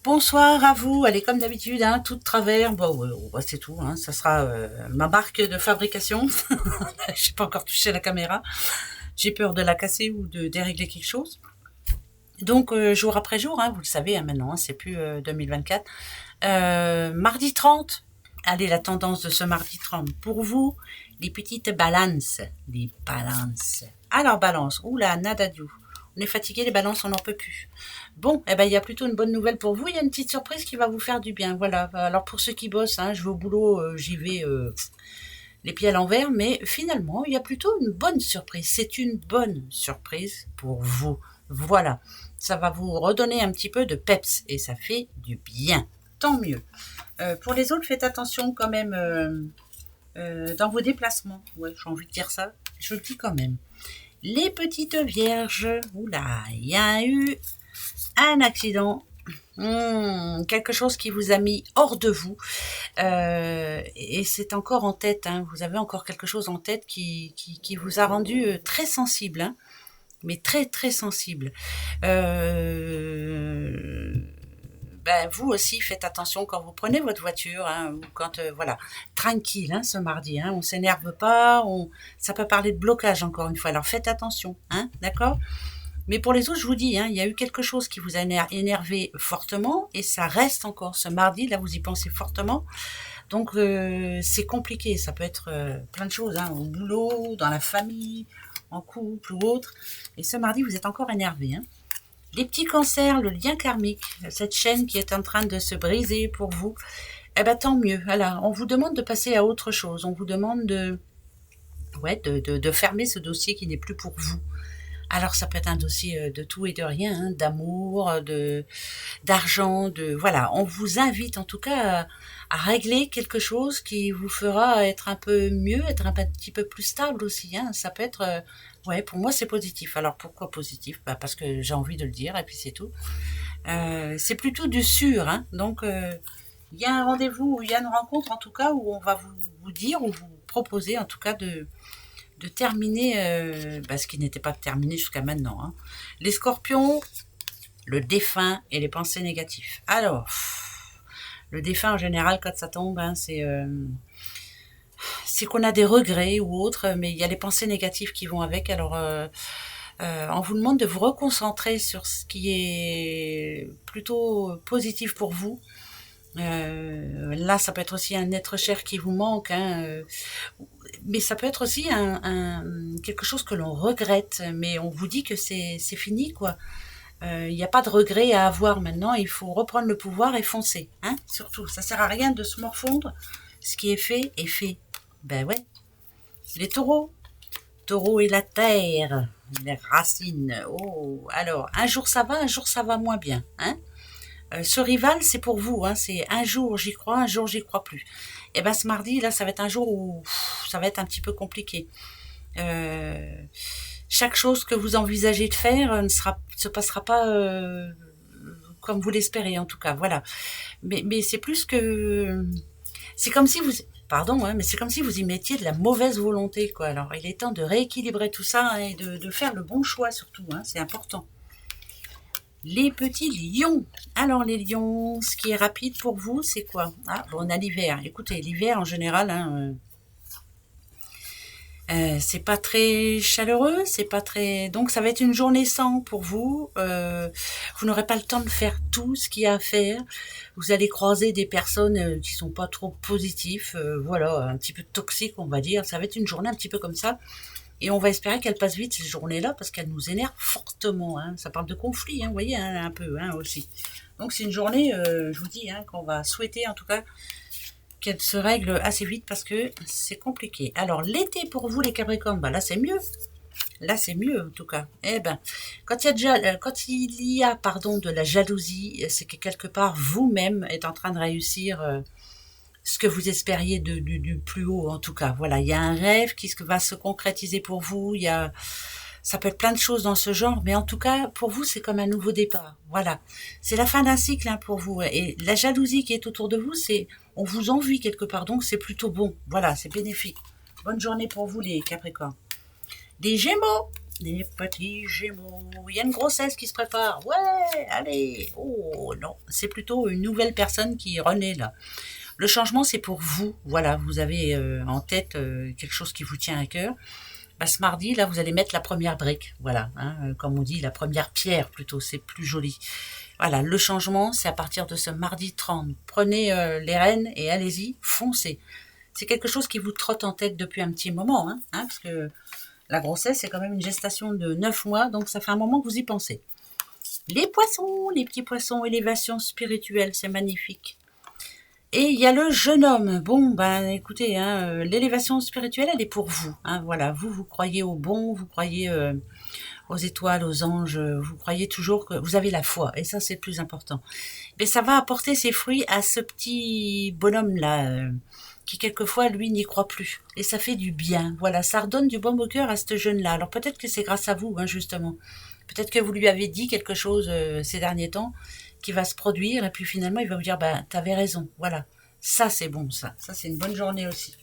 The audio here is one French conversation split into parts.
Bonsoir à vous. Allez, comme d'habitude, hein, tout de travers. Bon, ouais, c'est tout. Hein, ça sera ma marque de fabrication. Je n'ai pas encore touché la caméra. J'ai peur de la casser ou de dérégler quelque chose. Donc, jour après jour, hein, vous le savez hein, maintenant, hein, c'est plus 2024. Mardi 30. Allez, la tendance de ce mardi 30. Pour vous, les petites balances. Les balances. Alors, balance. Oula, nada du. On est fatigué, les balances, on n'en peut plus. Bon, eh ben, il y a plutôt une bonne nouvelle pour vous. Il y a une petite surprise qui va vous faire du bien. Voilà. Alors, pour ceux qui bossent, hein, je vais au boulot, j'y vais les pieds à l'envers. Mais finalement, il y a plutôt une bonne surprise. C'est une bonne surprise pour vous. Voilà. Ça va vous redonner un petit peu de peps et ça fait du bien. Tant mieux. Pour les autres, faites attention quand même dans vos déplacements. Ouais, j'ai envie de dire ça. Je le dis quand même. Les petites vierges, oula, il y a eu un accident, quelque chose qui vous a mis hors de vous, et c'est encore en tête, hein, vous avez encore quelque chose en tête qui vous a rendu très sensible, hein, mais très très sensible. Vous aussi faites attention quand vous prenez votre voiture, hein, ou quand voilà, tranquille, hein, ce mardi, hein, on s'énerve pas, ça peut parler de blocage encore une fois. Alors faites attention, hein, d'accord. Mais pour les autres, je vous dis, hein, il y a eu quelque chose qui vous a énervé fortement et ça reste encore ce mardi. Là, vous y pensez fortement. Donc c'est compliqué. Ça peut être plein de choses, hein, au boulot, dans la famille, en couple ou autre. Et ce mardi, vous êtes encore énervé, hein. Les petits cancers, le lien karmique, cette chaîne qui est en train de se briser pour vous, eh ben tant mieux. Voilà, on vous demande de passer à autre chose. On vous demande de fermer ce dossier qui n'est plus pour vous. Alors ça peut être un dossier de tout et de rien, hein, d'amour, d'argent, voilà. On vous invite en tout cas à régler quelque chose qui vous fera être un peu mieux, être un petit peu plus stable aussi, hein. Ça peut être, ouais, pour moi c'est positif. Alors pourquoi positif? Parce que j'ai envie de le dire et puis c'est tout. C'est plutôt du sûr, hein. Donc il y a un rendez-vous, il y a une rencontre en tout cas où on va vous dire ou vous proposer en tout cas de terminer ce qui n'était pas terminé jusqu'à maintenant, hein. Les scorpions, le défunt et les pensées négatives. Alors, le défunt en général, quand ça tombe, hein, c'est qu'on a des regrets ou autre, mais il y a les pensées négatives qui vont avec. Alors, on vous demande de vous reconcentrer sur ce qui est plutôt positif pour vous. Là, ça peut être aussi un être cher qui vous manque, hein, mais ça peut être aussi quelque chose que l'on regrette, mais on vous dit que c'est fini, quoi. Il n'y a pas de regret à avoir maintenant, il faut reprendre le pouvoir et foncer, hein, surtout. Ça sert à rien de se morfondre, ce qui est fait est fait. Ben ouais. Les taureaux, taureau et la terre, les racines. Oh, alors, un jour ça va moins bien, hein. Ce rival, c'est pour vous, hein, c'est un jour j'y crois, un jour j'y crois plus. Et ben ce mardi, là, ça va être un jour où ça va être un petit peu compliqué. Euh, Chaque chose que vous envisagez de faire se passera pas comme vous l'espérez, en tout cas, voilà. Mais c'est plus que... C'est comme si vous... Pardon, hein, mais c'est comme si vous y mettiez de la mauvaise volonté, quoi. Alors, il est temps de rééquilibrer tout ça hein, et de faire le bon choix, surtout, hein, c'est important. Les petits lions. Alors les lions, ce qui est rapide pour vous, c'est quoi? Ah, bon, on a l'hiver. Écoutez, l'hiver en général, hein, c'est pas très chaleureux, c'est pas très. Donc ça va être une journée sans pour vous. Vous n'aurez pas le temps de faire tout ce qu'il y a à faire. Vous allez croiser des personnes qui sont pas trop positifs, voilà, un petit peu toxiques, on va dire. Ça va être une journée un petit peu comme ça. Et on va espérer qu'elle passe vite cette journée-là parce qu'elle nous énerve fortement, hein. Ça parle de conflit, hein, vous voyez, hein, un peu hein, aussi. Donc c'est une journée, je vous dis, hein, qu'on va souhaiter en tout cas qu'elle se règle assez vite parce que c'est compliqué. Alors l'été pour vous les Capricornes, là c'est mieux. Là c'est mieux en tout cas. Eh ben, quand il y a pardon de la jalousie, c'est que quelque part vous-même êtes en train de réussir ce que vous espériez du plus haut en tout cas. Voilà, il y a un rêve qui va se concrétiser pour vous. Ça peut être plein de choses dans ce genre, mais en tout cas pour vous c'est comme un nouveau départ. Voilà, c'est la fin d'un cycle hein, pour vous. Et la jalousie qui est autour de vous, c'est on vous envie quelque part, donc c'est plutôt bon. Voilà, c'est bénéfique. Bonne journée pour vous les Capricornes. Les Gémeaux. Les petits Gémeaux. Il y a une grossesse qui se prépare. Ouais, allez. Oh non, c'est plutôt une nouvelle personne qui renaît là. Le changement, c'est pour vous. Voilà, vous avez en tête quelque chose qui vous tient à cœur. Bah, ce mardi, là, vous allez mettre la première brique. Voilà, hein, comme on dit, la première pierre plutôt. C'est plus joli. Voilà, le changement, c'est à partir de ce mardi 30. Prenez les rênes et allez-y, foncez. C'est quelque chose qui vous trotte en tête depuis un petit moment, parce que la grossesse, c'est quand même une gestation de 9 mois, donc ça fait un moment que vous y pensez. Les poissons, les petits poissons, élévation spirituelle, c'est magnifique. Et il y a le jeune homme. Bon, ben écoutez, l'élévation spirituelle, elle est pour vous. Voilà, vous croyez au bon, vous croyez aux étoiles, aux anges, vous croyez toujours que vous avez la foi, et ça c'est le plus important. Mais ça va apporter ses fruits à ce petit bonhomme-là, qui quelquefois, lui, n'y croit plus. Et ça fait du bien. Voilà, ça redonne du baume au cœur à ce jeune-là. Alors peut-être que c'est grâce à vous, justement. Peut-être que vous lui avez dit quelque chose ces derniers temps qui va se produire, et puis finalement, il va vous dire, bah, t'avais raison. Voilà, ça c'est bon, ça. Ça c'est une bonne journée aussi.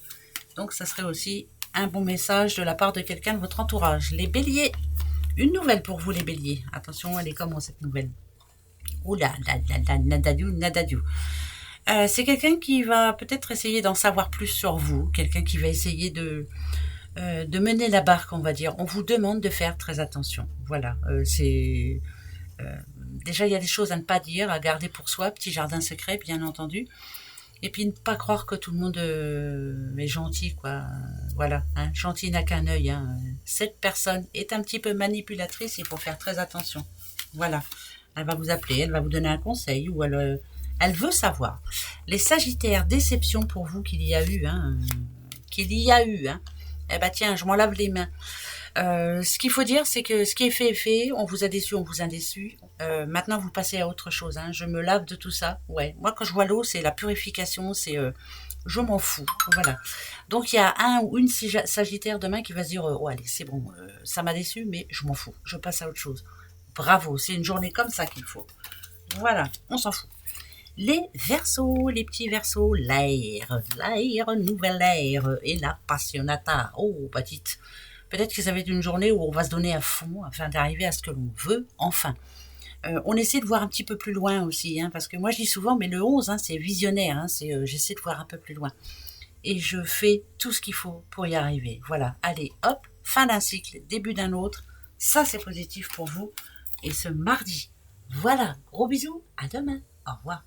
Donc ça serait aussi un bon message de la part de quelqu'un de votre entourage. Les béliers, une nouvelle pour vous les béliers. Attention, elle est comment cette nouvelle? Oula, nadadiou, nadadiou. C'est quelqu'un qui va peut-être essayer d'en savoir plus sur vous, quelqu'un qui va essayer de mener la barque, on va dire. On vous demande de faire très attention. Voilà, c'est... déjà, il y a des choses à ne pas dire, à garder pour soi, petit jardin secret, bien entendu. Et puis, ne pas croire que tout le monde est gentil, quoi. Voilà, gentil n'a qu'un œil. Cette personne est un petit peu manipulatrice, il faut faire très attention. Voilà, elle va vous appeler, elle va vous donner un conseil, ou elle veut savoir. Les Sagittaires, déception pour vous qu'il y a eu, Eh ben tiens, je m'en lave les mains. Ce qu'il faut dire, c'est que ce qui est fait est fait. On vous a déçu, on vous a déçu. Maintenant, vous passez à autre chose. Je me lave de tout ça. Ouais. Moi, quand je vois l'eau, c'est la purification. C'est, je m'en fous. Voilà. Donc, il y a un ou une Sagittaire demain qui va se dire, oh allez, c'est bon, ça m'a déçu, mais je m'en fous. Je passe à autre chose. Bravo. C'est une journée comme ça qu'il faut. Voilà. On s'en fout. Les Verseaux, les petits Verseaux, l'air, nouvelle ère et la passionata. Oh, petite. Peut-être que ça va être une journée où on va se donner à fond afin d'arriver à ce que l'on veut, enfin. On essaie de voir un petit peu plus loin aussi, parce que moi je dis souvent, mais le 11, c'est visionnaire, j'essaie de voir un peu plus loin. Et je fais tout ce qu'il faut pour y arriver. Voilà, allez, hop, fin d'un cycle, début d'un autre. Ça, c'est positif pour vous. Et ce mardi, voilà, gros bisous, à demain, au revoir.